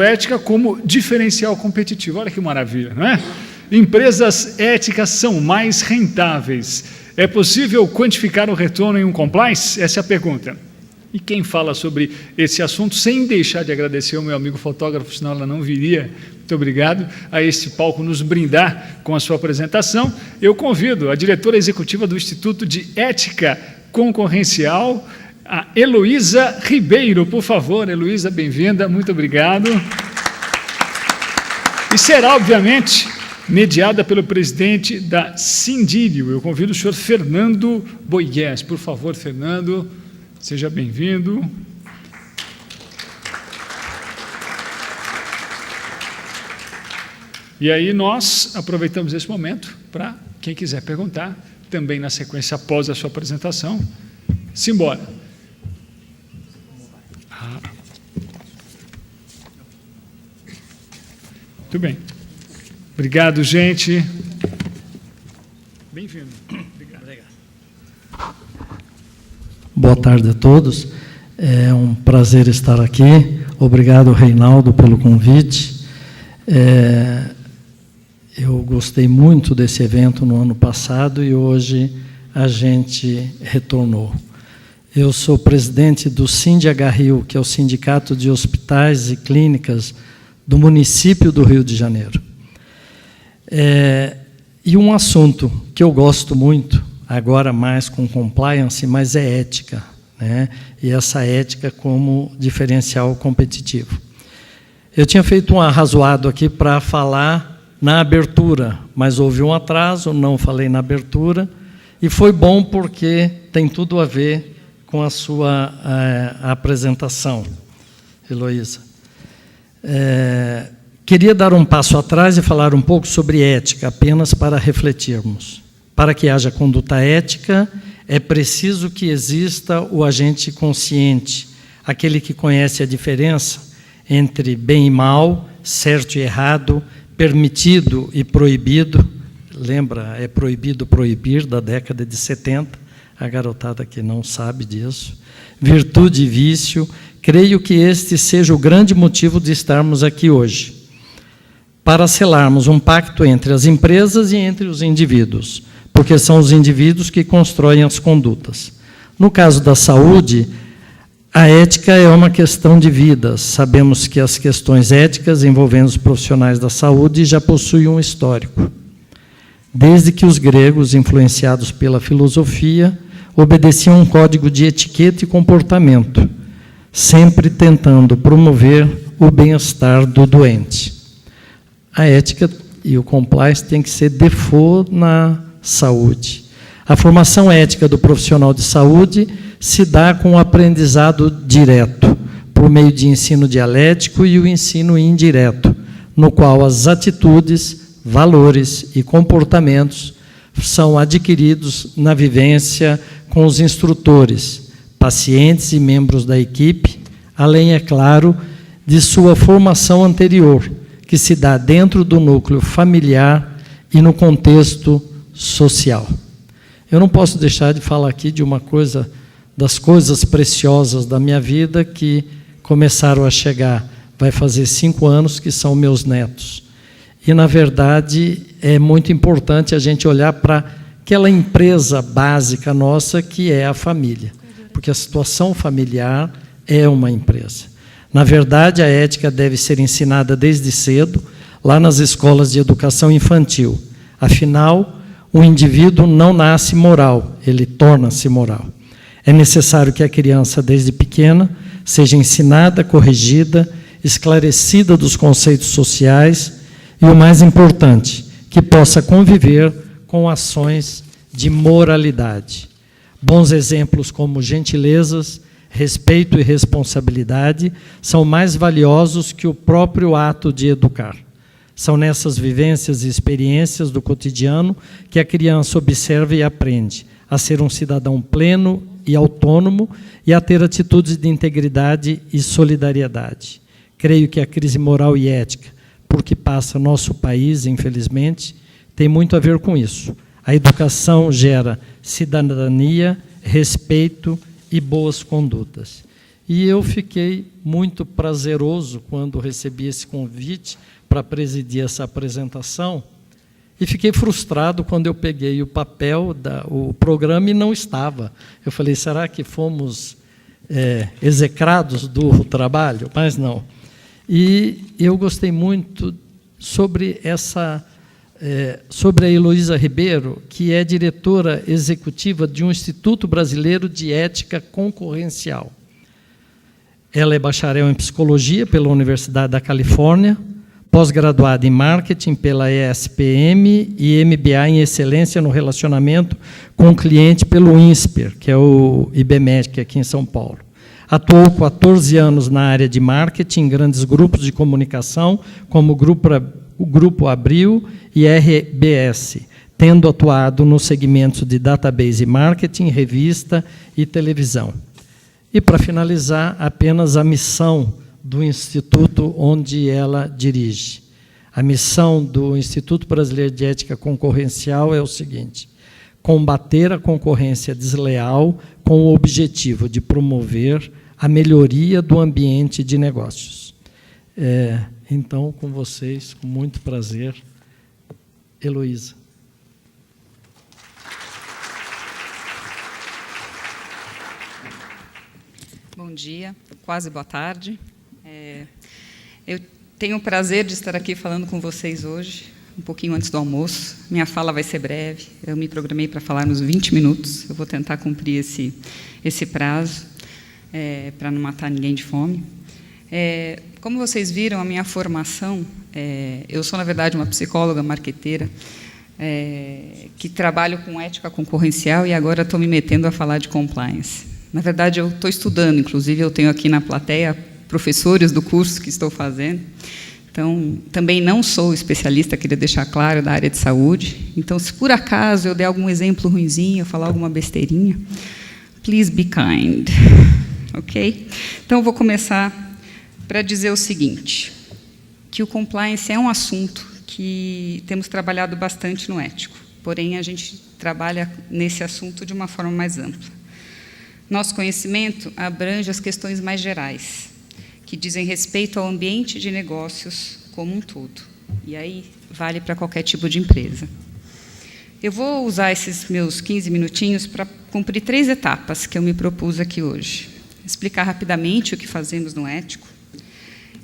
Ética como diferencial competitivo. Olha que maravilha, não é? Empresas éticas são mais rentáveis. É possível quantificar o retorno em um compliance? Essa é a pergunta. E quem fala sobre esse assunto, sem deixar de agradecer ao meu amigo fotógrafo, senão ela não viria, muito obrigado, a este palco nos brindar com a sua apresentação, eu convido a diretora executiva do Instituto de Ética Concorrencial, a Heloísa Ribeiro. Por favor, Heloísa, bem-vinda, muito obrigado. E será, obviamente, mediada pelo presidente da Sindírio. Eu convido o senhor Fernando Boies. Por favor, Fernando, seja bem-vindo. E aí nós aproveitamos esse momento para, quem quiser perguntar, também na sequência após a sua apresentação, simbora. Muito bem. Obrigado, gente. Bem-vindo. Obrigado. Boa tarde a todos. É um prazer estar aqui. Obrigado, Reinaldo, pelo convite. Eu gostei muito desse evento no ano passado e hoje a gente retornou. Eu sou presidente do SINDH-Rio, que é o Sindicato de Hospitais e Clínicas do município do Rio de Janeiro. E um assunto que eu gosto muito, agora mais com compliance, mas é ética, né? E essa ética como diferencial competitivo. Eu tinha feito um arrazoado aqui para falar na abertura, mas houve um atraso, não falei na abertura, e foi bom porque tem tudo a ver com a sua apresentação, Heloísa. Queria dar um passo atrás e falar um pouco sobre ética, apenas para refletirmos. Para que haja conduta ética, é preciso que exista o agente consciente, aquele que conhece a diferença entre bem e mal, certo e errado, permitido e proibido. Lembra, é proibido proibir, da década de 70, a garotada que não sabe disso. Virtude e vício. Creio que este seja o grande motivo de estarmos aqui hoje, para selarmos um pacto entre as empresas e entre os indivíduos, porque são os indivíduos que constroem as condutas. No caso da saúde, a ética é uma questão de vidas. Sabemos que as questões éticas envolvendo os profissionais da saúde já possuem um histórico. Desde que os gregos, influenciados pela filosofia, obedeciam um código de etiqueta e comportamento, sempre tentando promover o bem-estar do doente. A ética e o compliance têm que ser default na saúde. A formação ética do profissional de saúde se dá com o aprendizado direto, por meio de ensino dialético e o ensino indireto, no qual as atitudes, valores e comportamentos são adquiridos na vivência com os instrutores, pacientes e membros da equipe, além, é claro, de sua formação anterior, que se dá dentro do núcleo familiar e no contexto social. Eu não posso deixar de falar aqui de uma coisa, das coisas preciosas da minha vida que começaram a chegar. Vai fazer 5 anos que são meus netos. E, na verdade, é muito importante a gente olhar para aquela empresa básica nossa que é a família, porque a situação familiar é uma empresa. Na verdade, a ética deve ser ensinada desde cedo, lá nas escolas de educação infantil. Afinal, o indivíduo não nasce moral, ele torna-se moral. É necessário que a criança, desde pequena, seja ensinada, corrigida, esclarecida dos conceitos sociais e, o mais importante, que possa conviver com ações de moralidade. Bons exemplos como gentilezas, respeito e responsabilidade são mais valiosos que o próprio ato de educar. São nessas vivências e experiências do cotidiano que a criança observa e aprende a ser um cidadão pleno e autônomo e a ter atitudes de integridade e solidariedade. Creio que a crise moral e ética, por que passa nosso país, infelizmente, tem muito a ver com isso. A educação gera cidadania, respeito e boas condutas. E eu fiquei muito prazeroso quando recebi esse convite para presidir essa apresentação, e fiquei frustrado quando eu peguei o papel, o programa, e não estava. Eu falei, será que fomos execrados do trabalho? Mas não. E eu gostei muito sobre a Heloísa Ribeiro, que é diretora executiva de um Instituto Brasileiro de Ética Concorrencial. Ela é bacharel em Psicologia pela Universidade da Califórnia, pós-graduada em Marketing pela ESPM e MBA em Excelência no Relacionamento com o Cliente pelo INSPER, que é o IBMEC, aqui em São Paulo. Atuou 14 anos na área de marketing em grandes grupos de comunicação, como o Grupo Abril e RBS, tendo atuado nos segmentos de database marketing, revista e televisão. E, para finalizar, apenas a missão do Instituto onde ela dirige. A missão do Instituto Brasileiro de Ética Concorrencial é o seguinte: combater a concorrência desleal com o objetivo de promover a melhoria do ambiente de negócios. Então, com vocês, com muito prazer, Heloísa. Bom dia, quase boa tarde. Eu tenho o prazer de estar aqui falando com vocês hoje, um pouquinho antes do almoço. Minha fala vai ser breve, eu me programei para falar nos 20 minutos, eu vou tentar cumprir esse prazo, para não matar ninguém de fome. Como vocês viram, a minha formação, eu sou, na verdade, uma psicóloga marqueteira, que trabalho com ética concorrencial e agora estou me metendo a falar de compliance. Na verdade, eu estou estudando, inclusive eu tenho aqui na plateia professores do curso que estou fazendo. Então, também não sou especialista, queria deixar claro, da área de saúde. Então, se por acaso eu der algum exemplo ruinzinho, falar alguma besteirinha, please be kind. Ok? Então, eu vou começar para dizer o seguinte, que o compliance é um assunto que temos trabalhado bastante no ético, porém, a gente trabalha nesse assunto de uma forma mais ampla. Nosso conhecimento abrange as questões mais gerais, que dizem respeito ao ambiente de negócios como um todo. E aí vale para qualquer tipo de empresa. Eu vou usar esses meus 15 minutinhos para cumprir 3 etapas que eu me propus aqui hoje. Explicar rapidamente o que fazemos no ético,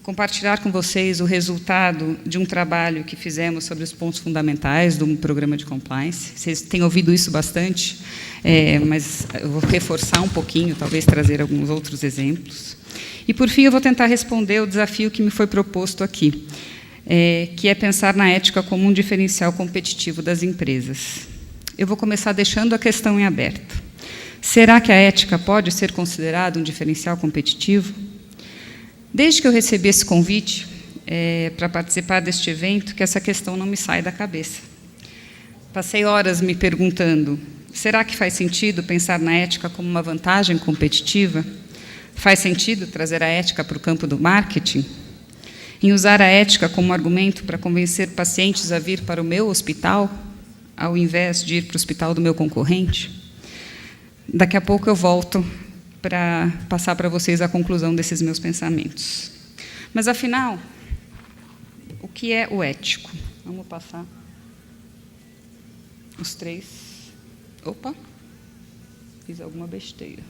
compartilhar com vocês o resultado de um trabalho que fizemos sobre os pontos fundamentais do programa de compliance. Vocês têm ouvido isso bastante, mas eu vou reforçar um pouquinho, talvez trazer alguns outros exemplos. E, por fim, eu vou tentar responder o desafio que me foi proposto aqui, que é pensar na ética como um diferencial competitivo das empresas. Eu vou começar deixando a questão em aberto. Será que a ética pode ser considerada um diferencial competitivo? Desde que eu recebi esse convite para participar deste evento, que essa questão não me sai da cabeça. Passei horas me perguntando, será que faz sentido pensar na ética como uma vantagem competitiva? Faz sentido trazer a ética para o campo do marketing? Em usar a ética como argumento para convencer pacientes a vir para o meu hospital, ao invés de ir para o hospital do meu concorrente? Daqui a pouco eu volto para passar para vocês a conclusão desses meus pensamentos. Mas, afinal, o que é o ético? Vamos passar os 3. Opa, fiz alguma besteira.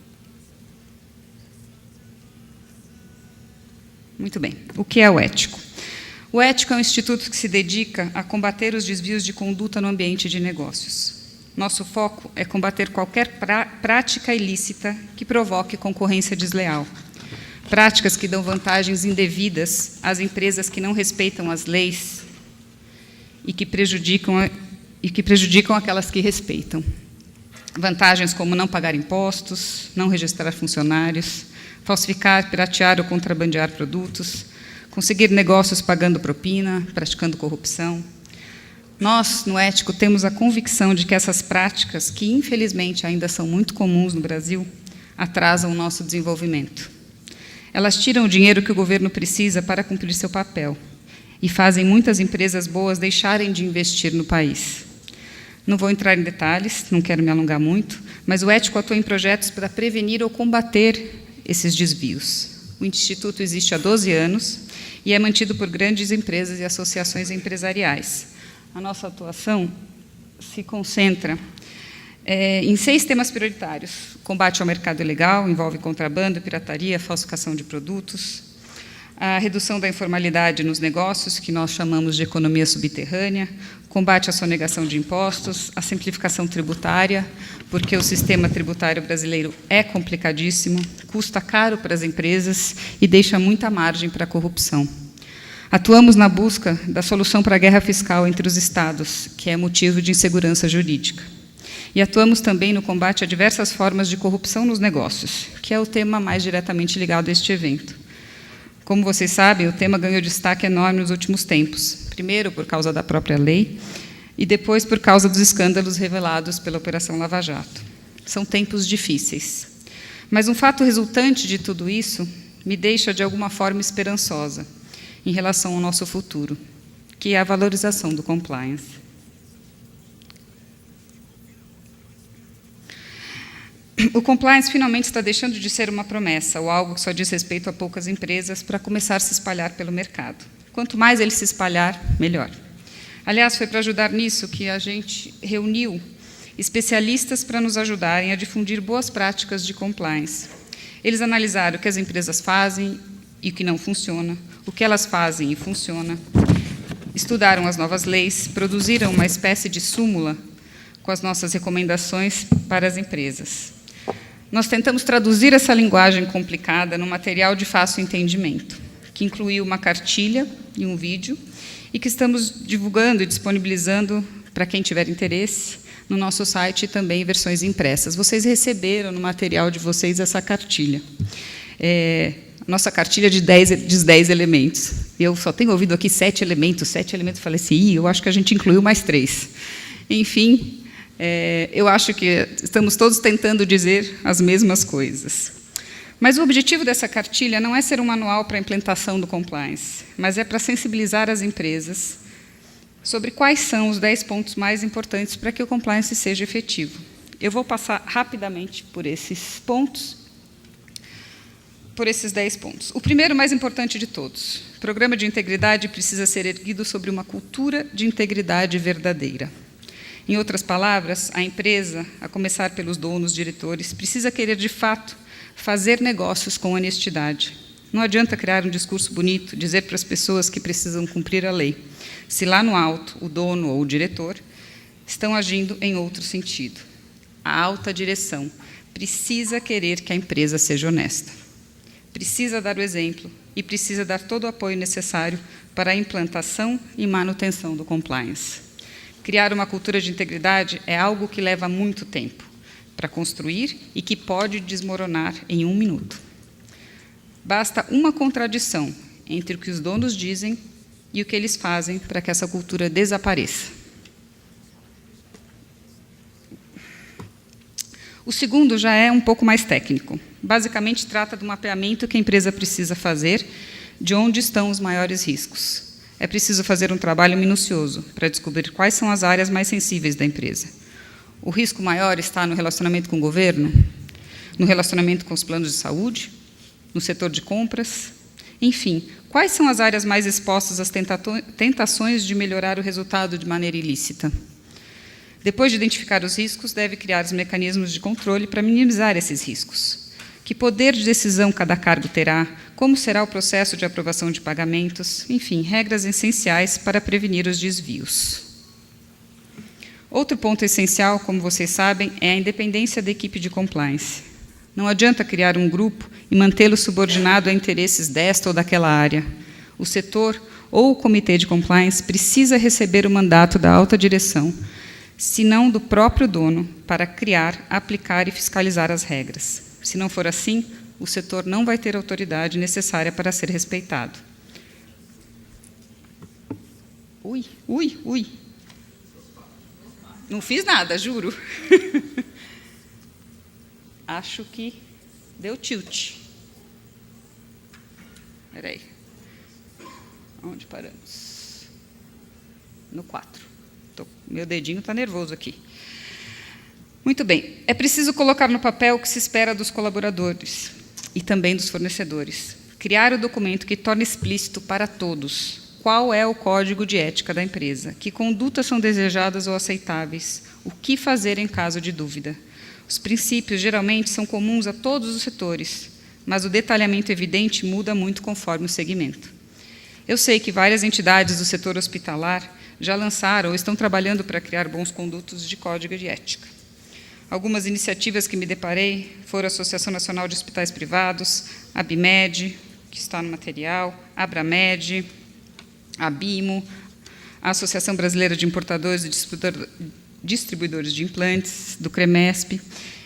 Muito bem. O que é o ético? O ético é um instituto que se dedica a combater os desvios de conduta no ambiente de negócios. Nosso foco é combater qualquer prática ilícita que provoque concorrência desleal. Práticas que dão vantagens indevidas às empresas que não respeitam as leis e que prejudicam aquelas que respeitam. Vantagens como não pagar impostos, não registrar funcionários, falsificar, piratear ou contrabandear produtos, conseguir negócios pagando propina, praticando corrupção. Nós, no ético, temos a convicção de que essas práticas, que infelizmente ainda são muito comuns no Brasil, atrasam o nosso desenvolvimento. Elas tiram o dinheiro que o governo precisa para cumprir seu papel e fazem muitas empresas boas deixarem de investir no país. Não vou entrar em detalhes, não quero me alongar muito, mas o ético atua em projetos para prevenir ou combater esses desvios. O Instituto existe há 12 anos e é mantido por grandes empresas e associações empresariais. A nossa atuação se concentra em 6 temas prioritários. Combate ao mercado ilegal, envolve contrabando, pirataria, falsificação de produtos, a redução da informalidade nos negócios, que nós chamamos de economia subterrânea, combate à sonegação de impostos, a simplificação tributária, porque o sistema tributário brasileiro é complicadíssimo, custa caro para as empresas e deixa muita margem para a corrupção. Atuamos na busca da solução para a guerra fiscal entre os Estados, que é motivo de insegurança jurídica. E atuamos também no combate a diversas formas de corrupção nos negócios, que é o tema mais diretamente ligado a este evento. Como vocês sabem, o tema ganhou destaque enorme nos últimos tempos, primeiro por causa da própria lei e depois por causa dos escândalos revelados pela Operação Lava Jato. São tempos difíceis. Mas um fato resultante de tudo isso me deixa, de alguma forma, esperançosa em relação ao nosso futuro, que é a valorização do compliance. O compliance finalmente está deixando de ser uma promessa ou algo que só diz respeito a poucas empresas para começar a se espalhar pelo mercado. Quanto mais ele se espalhar, melhor. Aliás, foi para ajudar nisso que a gente reuniu especialistas para nos ajudarem a difundir boas práticas de compliance. Eles analisaram o que as empresas fazem e o que não funciona, o que elas fazem e funciona, estudaram as novas leis, produziram uma espécie de súmula com as nossas recomendações para as empresas. Nós tentamos traduzir essa linguagem complicada num material de fácil entendimento, que incluiu uma cartilha e um vídeo, e que estamos divulgando e disponibilizando para quem tiver interesse no nosso site e também em versões impressas. Vocês receberam no material de vocês essa cartilha. Nossa cartilha de 10 elementos. Eu só tenho ouvido aqui 7 elementos. 7 elementos, falei assim, eu acho que a gente incluiu mais 3. Enfim, eu acho que estamos todos tentando dizer as mesmas coisas. Mas o objetivo dessa cartilha não é ser um manual para a implementação do compliance, mas é para sensibilizar as empresas sobre quais são os 10 pontos mais importantes para que o compliance seja efetivo. Eu vou passar rapidamente por esses pontos, por esses 10 pontos. O primeiro, mais importante de todos, o programa de integridade precisa ser erguido sobre uma cultura de integridade verdadeira. Em outras palavras, a empresa, a começar pelos donos, diretores, precisa querer, de fato, fazer negócios com honestidade. Não adianta criar um discurso bonito, dizer para as pessoas que precisam cumprir a lei, se lá no alto, o dono ou o diretor estão agindo em outro sentido. A alta direção precisa querer que a empresa seja honesta. Precisa dar o exemplo e precisa dar todo o apoio necessário para a implantação e manutenção do compliance. Criar uma cultura de integridade é algo que leva muito tempo para construir e que pode desmoronar em 1 minuto. Basta uma contradição entre o que os donos dizem e o que eles fazem para que essa cultura desapareça. O segundo já é um pouco mais técnico. Basicamente, trata do mapeamento que a empresa precisa fazer de onde estão os maiores riscos. É preciso fazer um trabalho minucioso para descobrir quais são as áreas mais sensíveis da empresa. O risco maior está no relacionamento com o governo, no relacionamento com os planos de saúde, no setor de compras. Enfim, quais são as áreas mais expostas às tentações de melhorar o resultado de maneira ilícita? Depois de identificar os riscos, deve criar os mecanismos de controle para minimizar esses riscos. Que poder de decisão cada cargo terá? Como será o processo de aprovação de pagamentos? Enfim, regras essenciais para prevenir os desvios. Outro ponto essencial, como vocês sabem, é a independência da equipe de compliance. Não adianta criar um grupo e mantê-lo subordinado a interesses desta ou daquela área. O setor ou o comitê de compliance precisa receber o mandato da alta direção, se não do próprio dono, para criar, aplicar e fiscalizar as regras. Se não for assim, o setor não vai ter a autoridade necessária para ser respeitado. Ui. Não fiz nada, juro. Acho que deu tilt. Espera aí. Onde paramos? No 4. Meu dedinho está nervoso aqui. Muito bem. É preciso colocar no papel o que se espera dos colaboradores. e também dos fornecedores. Criar o documento que torne explícito para todos qual é o código de ética da empresa, que condutas são desejadas ou aceitáveis, o que fazer em caso de dúvida. Os princípios geralmente são comuns a todos os setores, mas o detalhamento evidente muda muito conforme o segmento. Eu sei que várias entidades do setor hospitalar já lançaram ou estão trabalhando para criar bons condutos de código de ética. Algumas iniciativas que me deparei foram a Associação Nacional de Hospitais Privados, a ABIMED, que está no material, a Abramed, a BIMO, a Associação Brasileira de Importadores e Distribuidores de Implantes, do CREMESP.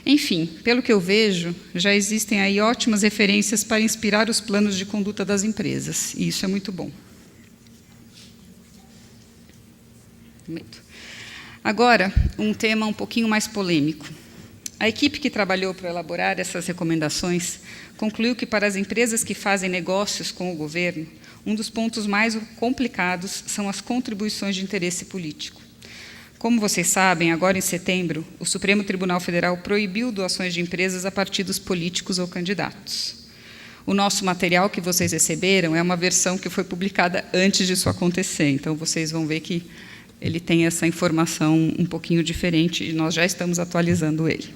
Enfim, pelo que eu vejo, já existem aí ótimas referências para inspirar os planos de conduta das empresas, e isso é muito bom. Agora, um tema um pouquinho mais polêmico. A equipe que trabalhou para elaborar essas recomendações concluiu que, para as empresas que fazem negócios com o governo, um dos pontos mais complicados são as contribuições de interesse político. Como vocês sabem, agora em setembro, o Supremo Tribunal Federal proibiu doações de empresas a partidos políticos ou candidatos. O nosso material que vocês receberam é uma versão que foi publicada antes disso acontecer, então vocês vão ver que ele tem essa informação um pouquinho diferente e nós já estamos atualizando ele.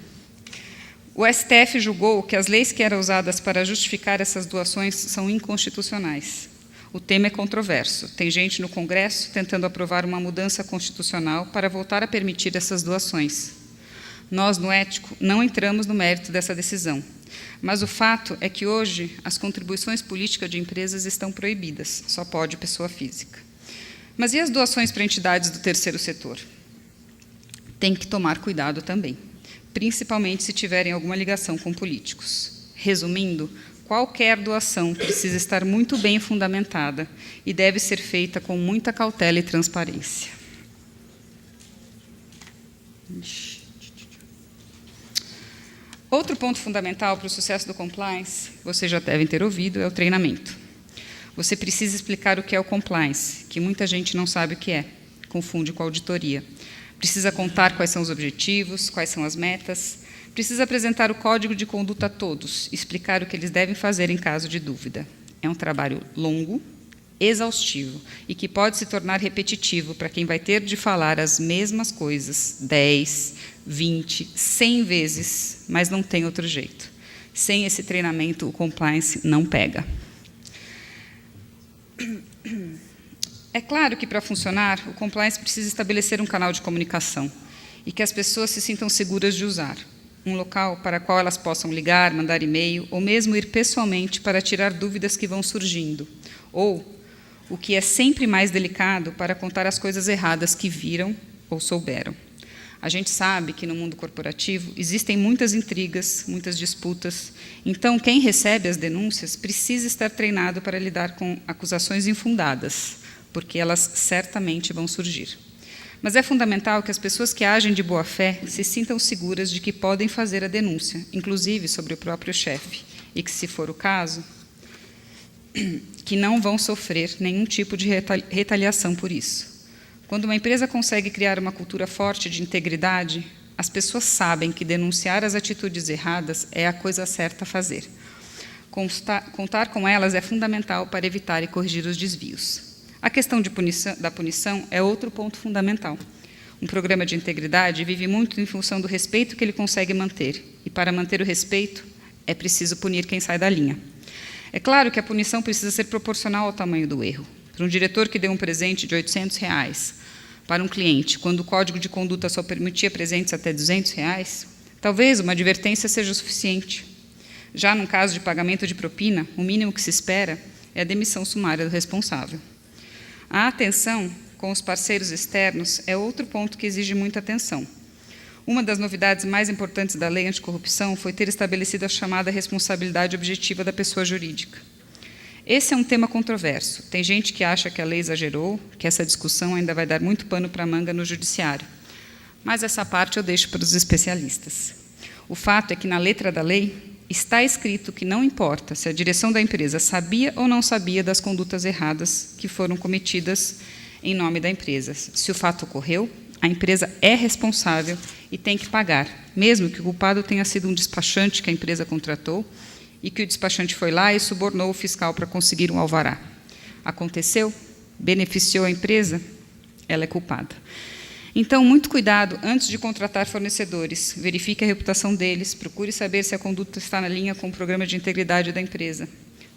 O STF julgou que as leis que eram usadas para justificar essas doações são inconstitucionais. O tema é controverso. Tem gente no Congresso tentando aprovar uma mudança constitucional para voltar a permitir essas doações. Nós, no Ético, não entramos no mérito dessa decisão, mas o fato é que hoje as contribuições políticas de empresas estão proibidas, só pode pessoa física. Mas e as doações para entidades do terceiro setor? Tem que tomar cuidado também, principalmente se tiverem alguma ligação com políticos. Resumindo, qualquer doação precisa estar muito bem fundamentada e deve ser feita com muita cautela e transparência. Outro ponto fundamental para o sucesso do compliance, vocês já devem ter ouvido, é o treinamento. Você precisa explicar o que é o compliance, que muita gente não sabe o que é, confunde com a auditoria. Precisa contar quais são os objetivos, quais são as metas. Precisa apresentar o código de conduta a todos, explicar o que eles devem fazer em caso de dúvida. É um trabalho longo, exaustivo e que pode se tornar repetitivo para quem vai ter de falar as mesmas coisas 10, 20, 100 vezes, mas não tem outro jeito. Sem esse treinamento, o compliance não pega. É claro que, para funcionar, o compliance precisa estabelecer um canal de comunicação e que as pessoas se sintam seguras de usar. Um local para o qual elas possam ligar, mandar e-mail, ou mesmo ir pessoalmente para tirar dúvidas que vão surgindo. Ou, o que é sempre mais delicado, para contar as coisas erradas que viram ou souberam. A gente sabe que no mundo corporativo existem muitas intrigas, muitas disputas. Então, quem recebe as denúncias precisa estar treinado para lidar com acusações infundadas, porque elas certamente vão surgir. Mas é fundamental que as pessoas que agem de boa fé se sintam seguras de que podem fazer a denúncia, inclusive sobre o próprio chefe, e que, se for o caso, que não vão sofrer nenhum tipo de retaliação por isso. Quando uma empresa consegue criar uma cultura forte de integridade, as pessoas sabem que denunciar as atitudes erradas é a coisa certa a fazer. Contar com elas é fundamental para evitar e corrigir os desvios. A questão da punição é outro ponto fundamental. Um programa de integridade vive muito em função do respeito que ele consegue manter, e para manter o respeito é preciso punir quem sai da linha. É claro que a punição precisa ser proporcional ao tamanho do erro. Para um diretor que deu um presente de R$800 para um cliente, quando o código de conduta só permitia presentes até R$200, talvez uma advertência seja o suficiente. Já num caso de pagamento de propina, o mínimo que se espera é a demissão sumária do responsável. A atenção com os parceiros externos é outro ponto que exige muita atenção. Uma das novidades mais importantes da lei anticorrupção foi ter estabelecido a chamada responsabilidade objetiva da pessoa jurídica. Esse é um tema controverso. Tem gente que acha que a lei exagerou, que essa discussão ainda vai dar muito pano para a manga no judiciário. Mas essa parte eu deixo para os especialistas. O fato é que, na letra da lei, está escrito que não importa se a direção da empresa sabia ou não sabia das condutas erradas que foram cometidas em nome da empresa. Se o fato ocorreu, a empresa é responsável e tem que pagar, mesmo que o culpado tenha sido um despachante que a empresa contratou e que o despachante foi lá e subornou o fiscal para conseguir um alvará. Aconteceu? Beneficiou a empresa? Ela é culpada. Então, muito cuidado antes de contratar fornecedores. Verifique a reputação deles, procure saber se a conduta está na linha com o programa de integridade da empresa,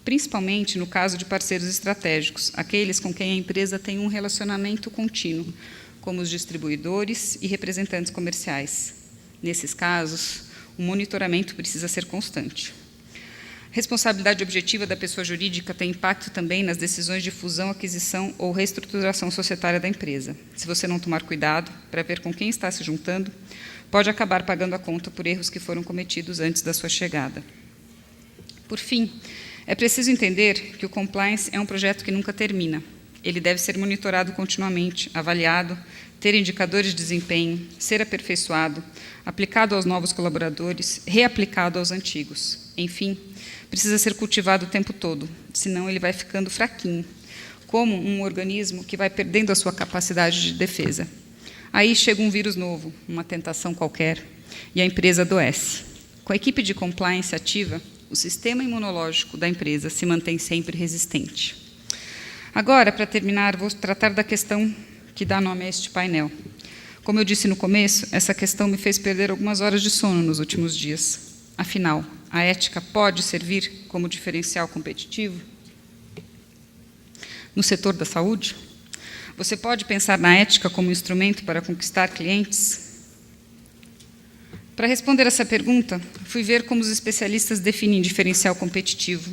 principalmente no caso de parceiros estratégicos, aqueles com quem a empresa tem um relacionamento contínuo, como os distribuidores e representantes comerciais. Nesses casos, o monitoramento precisa ser constante. Responsabilidade objetiva da pessoa jurídica tem impacto também nas decisões de fusão, aquisição ou reestruturação societária da empresa. Se você não tomar cuidado para ver com quem está se juntando, pode acabar pagando a conta por erros que foram cometidos antes da sua chegada. Por fim, é preciso entender que o compliance é um projeto que nunca termina. Ele deve ser monitorado continuamente, avaliado, ter indicadores de desempenho, ser aperfeiçoado, aplicado aos novos colaboradores, reaplicado aos antigos. Enfim, precisa ser cultivado o tempo todo, senão ele vai ficando fraquinho, como um organismo que vai perdendo a sua capacidade de defesa. Aí chega um vírus novo, uma tentação qualquer, e a empresa adoece. Com a equipe de compliance ativa, o sistema imunológico da empresa se mantém sempre resistente. Agora, para terminar, vou tratar da questão que dá nome a este painel. Como eu disse no começo, essa questão me fez perder algumas horas de sono nos últimos dias. Afinal, a ética pode servir como diferencial competitivo? No setor da saúde? Você pode pensar na ética como instrumento para conquistar clientes? Para responder essa pergunta, fui ver como os especialistas definem diferencial competitivo.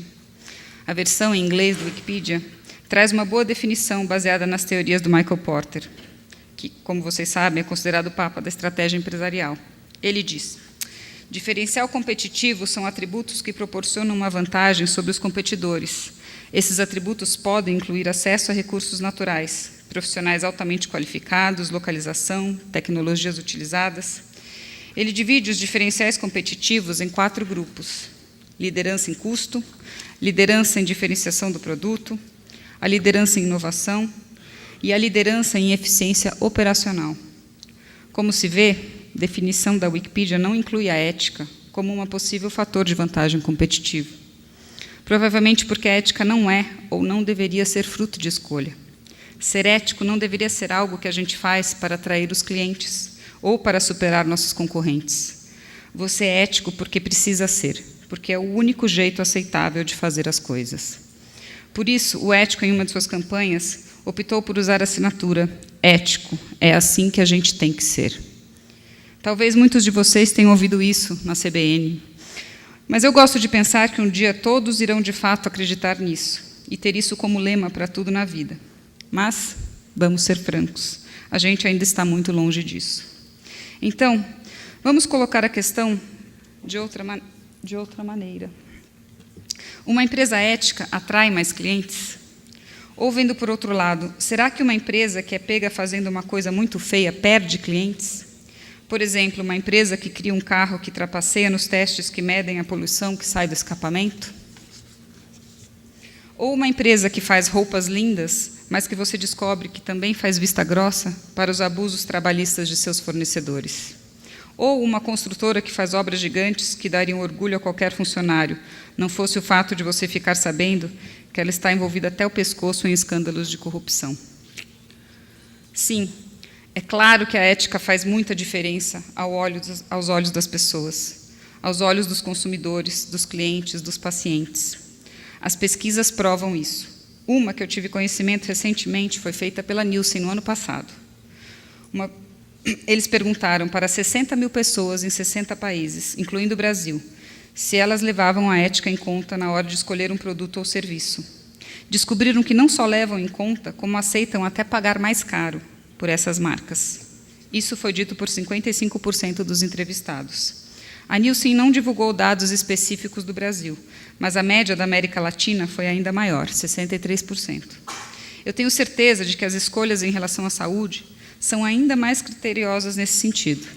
A versão em inglês do Wikipedia traz uma boa definição baseada nas teorias do Michael Porter, que, como vocês sabem, é considerado o papa da estratégia empresarial. Ele diz: diferencial competitivo são atributos que proporcionam uma vantagem sobre os competidores. Esses atributos podem incluir acesso a recursos naturais, profissionais altamente qualificados, localização, tecnologias utilizadas. Ele divide os diferenciais competitivos em 4 grupos: liderança em custo, liderança em diferenciação do produto, a liderança em inovação e a liderança em eficiência operacional. Como se vê, a definição da Wikipedia não inclui a ética como um possível fator de vantagem competitiva. Provavelmente porque a ética não é ou não deveria ser fruto de escolha. Ser ético não deveria ser algo que a gente faz para atrair os clientes ou para superar nossos concorrentes. Você é ético porque precisa ser, porque é o único jeito aceitável de fazer as coisas. Por isso, o ético, em uma de suas campanhas, optou por usar a assinatura ético. É assim que a gente tem que ser. Talvez muitos de vocês tenham ouvido isso na CBN, mas eu gosto de pensar que um dia todos irão de fato acreditar nisso e ter isso como lema para tudo na vida. Mas, vamos ser francos, a gente ainda está muito longe disso. Então, vamos colocar a questão de outra maneira. Uma empresa ética atrai mais clientes? Ou, vendo por outro lado, será que uma empresa que é pega fazendo uma coisa muito feia perde clientes? Por exemplo, uma empresa que cria um carro que trapaceia nos testes que medem a poluição que sai do escapamento? Ou uma empresa que faz roupas lindas, mas que você descobre que também faz vista grossa para os abusos trabalhistas de seus fornecedores? Ou uma construtora que faz obras gigantes que dariam orgulho a qualquer funcionário, não fosse o fato de você ficar sabendo que ela está envolvida até o pescoço em escândalos de corrupção? Sim, é claro que a ética faz muita diferença aos olhos das pessoas, aos olhos dos consumidores, dos clientes, dos pacientes. As pesquisas provam isso. Uma que eu tive conhecimento recentemente foi feita pela Nielsen no ano passado. Eles perguntaram para 60 mil pessoas em 60 países, incluindo o Brasil, se elas levavam a ética em conta na hora de escolher um produto ou serviço. Descobriram que não só levam em conta, como aceitam até pagar mais caro por essas marcas. Isso foi dito por 55% dos entrevistados. A Nielsen não divulgou dados específicos do Brasil, mas a média da América Latina foi ainda maior, 63%. Eu tenho certeza de que as escolhas em relação à saúde são ainda mais criteriosas nesse sentido.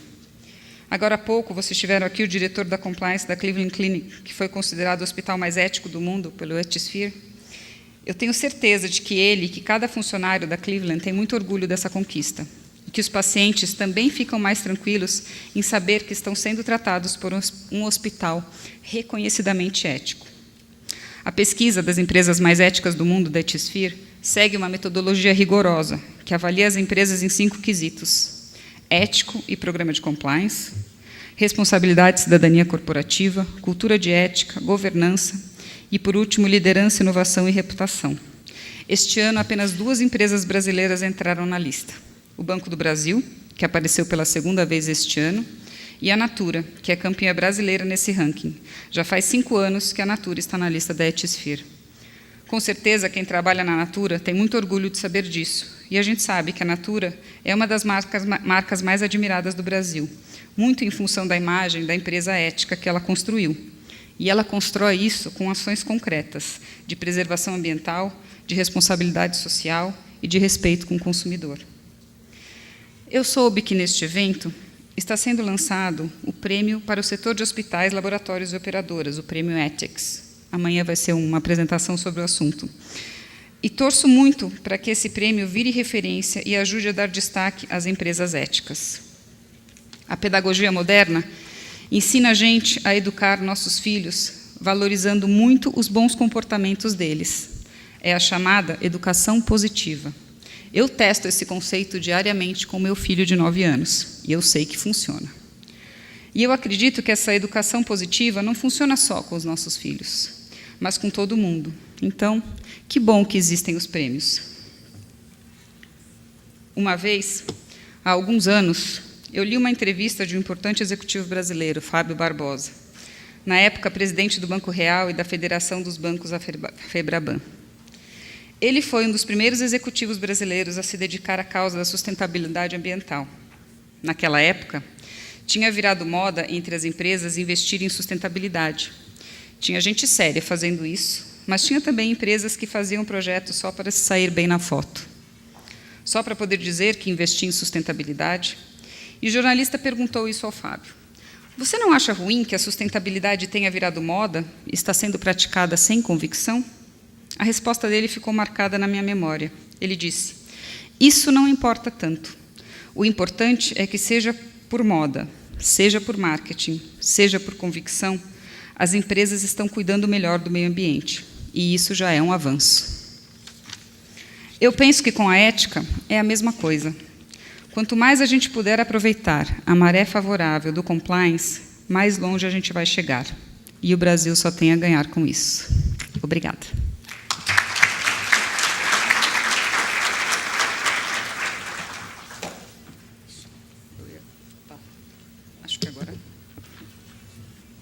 Agora há pouco, vocês tiveram aqui o diretor da compliance da Cleveland Clinic, que foi considerado o hospital mais ético do mundo pelo Ethisphere. Eu tenho certeza de que ele e que cada funcionário da Cleveland tem muito orgulho dessa conquista. e que os pacientes também ficam mais tranquilos em saber que estão sendo tratados por um hospital reconhecidamente ético. A pesquisa das empresas mais éticas do mundo, da Ethisphere, segue uma metodologia rigorosa, que avalia as empresas em 5 quesitos: ético e programa de compliance, responsabilidade e cidadania corporativa, cultura de ética, governança e, por último, liderança, inovação e reputação. Este ano, apenas 2 empresas brasileiras entraram na lista: o Banco do Brasil, que apareceu pela 2ª vez este ano, e a Natura, que é campeã brasileira nesse ranking. Já faz 5 anos que a Natura está na lista da Ethisphere. Com certeza, quem trabalha na Natura tem muito orgulho de saber disso, e a gente sabe que a Natura é uma das marcas mais admiradas do Brasil, muito em função da imagem da empresa ética que ela construiu. E ela constrói isso com ações concretas, de preservação ambiental, de responsabilidade social e de respeito com o consumidor. Eu soube que, neste evento, está sendo lançado o prêmio para o setor de hospitais, laboratórios e operadoras, o prêmio Ethics. Amanhã vai ser uma apresentação sobre o assunto. E torço muito para que esse prêmio vire referência e ajude a dar destaque às empresas éticas. A pedagogia moderna ensina a gente a educar nossos filhos, valorizando muito os bons comportamentos deles. É a chamada educação positiva. Eu testo esse conceito diariamente com meu filho de 9 anos, e eu sei que funciona. E eu acredito que essa educação positiva não funciona só com os nossos filhos, mas com todo mundo. Então, que bom que existem os prêmios. Uma vez, há alguns anos, eu li uma entrevista de um importante executivo brasileiro, Fábio Barbosa, na época presidente do Banco Real e da Federação dos Bancos, a FEBRABAN. Ele foi um dos primeiros executivos brasileiros a se dedicar à causa da sustentabilidade ambiental. Naquela época, tinha virado moda entre as empresas investir em sustentabilidade. Tinha gente séria fazendo isso, mas tinha também empresas que faziam projetos só para se sair bem na foto, só para poder dizer que investia em sustentabilidade. E o jornalista perguntou isso ao Fábio: você não acha ruim que a sustentabilidade tenha virado moda e está sendo praticada sem convicção? A resposta dele ficou marcada na minha memória. Ele disse: isso não importa tanto. O importante é que, seja por moda, seja por marketing, seja por convicção, as empresas estão cuidando melhor do meio ambiente. E isso já é um avanço. Eu penso que com a ética é a mesma coisa. Quanto mais a gente puder aproveitar a maré favorável do compliance, mais longe a gente vai chegar. E o Brasil só tem a ganhar com isso. Obrigada.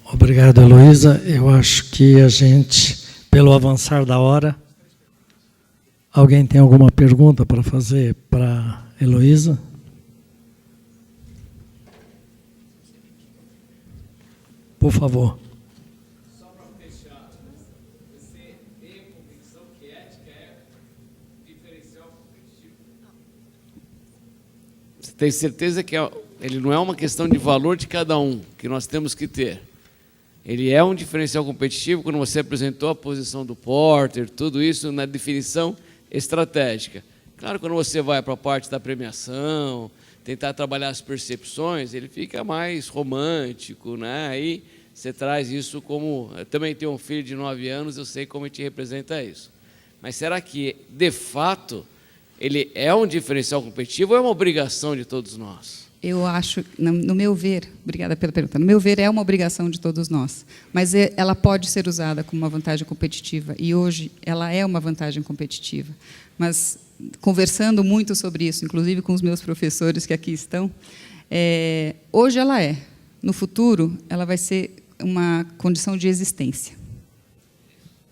Obrigado, Heloísa. Eu acho que a gente, pelo avançar da hora, alguém tem alguma pergunta para fazer para Heloísa? Por favor. Só para fechar, você tem a convicção que ética é diferencial competitivo? Você tem certeza que ele não é uma questão de valor de cada um, que nós temos que ter. Ele é um diferencial competitivo quando você apresentou a posição do Porter, tudo isso na definição estratégica. Claro, quando você vai para a parte da premiação, tentar trabalhar as percepções, ele fica mais romântico, né? Aí você traz isso como... Eu também tenho um filho de 9 anos, eu sei como a gente representa isso. Mas será que, de fato, ele é um diferencial competitivo ou é uma obrigação de todos nós? Eu acho, no meu ver, obrigada pela pergunta, no meu ver é uma obrigação de todos nós, mas ela pode ser usada como uma vantagem competitiva, e hoje ela é uma vantagem competitiva. Mas, conversando muito sobre isso, inclusive com os meus professores que aqui estão, hoje ela é. No futuro, ela vai ser uma condição de existência.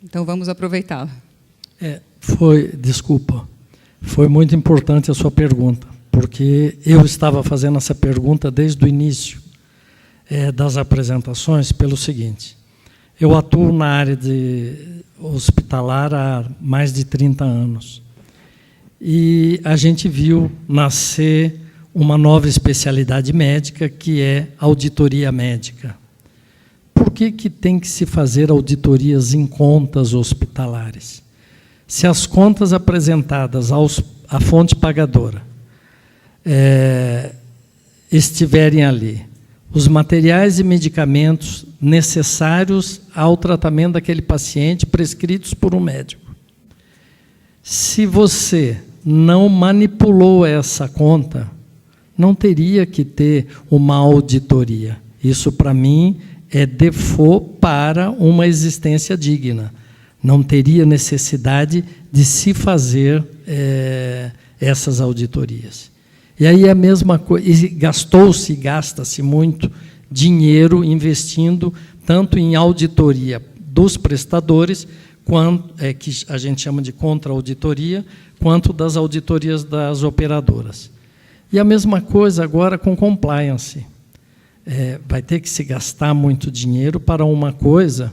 Então, vamos aproveitá-la. Desculpa, foi muito importante a sua pergunta, porque eu estava fazendo essa pergunta desde o início das apresentações, pelo seguinte: eu atuo na área de hospitalar há mais de 30 anos, e a gente viu nascer uma nova especialidade médica, que é auditoria médica. Por que tem que se fazer auditorias em contas hospitalares? Se as contas apresentadas à fonte pagadora estiverem ali. Os materiais e medicamentos necessários ao tratamento daquele paciente, prescritos por um médico. Se você não manipulou essa conta, não teria que ter uma auditoria. Isso, para mim, é default para uma existência digna. Não teria necessidade de se fazer essas auditorias. E aí a mesma coisa, e gastou-se e gasta-se muito dinheiro investindo tanto em auditoria dos prestadores, quanto, que a gente chama de contra-auditoria, quanto das auditorias das operadoras. E a mesma coisa agora com compliance. Vai ter que se gastar muito dinheiro para uma coisa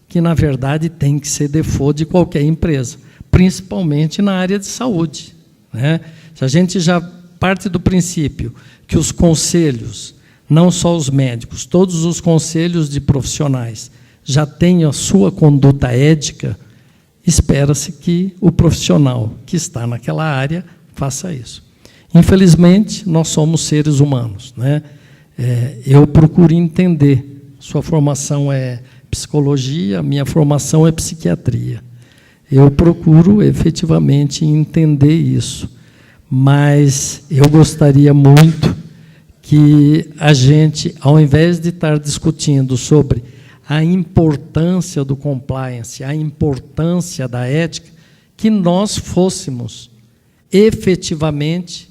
que, na verdade, tem que ser default de qualquer empresa, principalmente na área de saúde, né? Se a gente já parte do princípio que os conselhos, não só os médicos, todos os conselhos de profissionais já têm a sua conduta ética, espera-se que o profissional que está naquela área faça isso. Infelizmente, nós somos seres humanos, né? Eu procuro entender. Sua formação é psicologia, a minha formação é psiquiatria. Eu procuro efetivamente entender isso. Mas eu gostaria muito que a gente, ao invés de estar discutindo sobre a importância do compliance, a importância da ética, que nós fôssemos efetivamente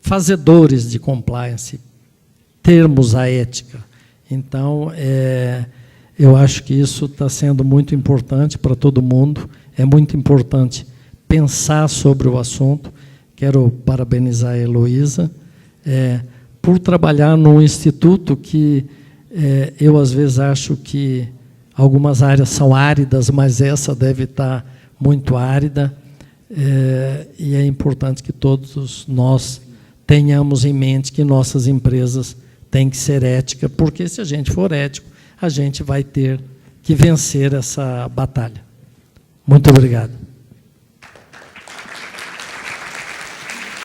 fazedores de compliance, termos a ética. Então, eu acho que isso está sendo muito importante para todo mundo, é muito importante pensar sobre o assunto. Quero parabenizar a Heloísa por trabalhar num instituto que eu, às vezes, acho que algumas áreas são áridas, mas essa deve estar muito árida, e é importante que todos nós tenhamos em mente que nossas empresas têm que ser éticas, porque se a gente for ético, a gente vai ter que vencer essa batalha. Muito obrigado.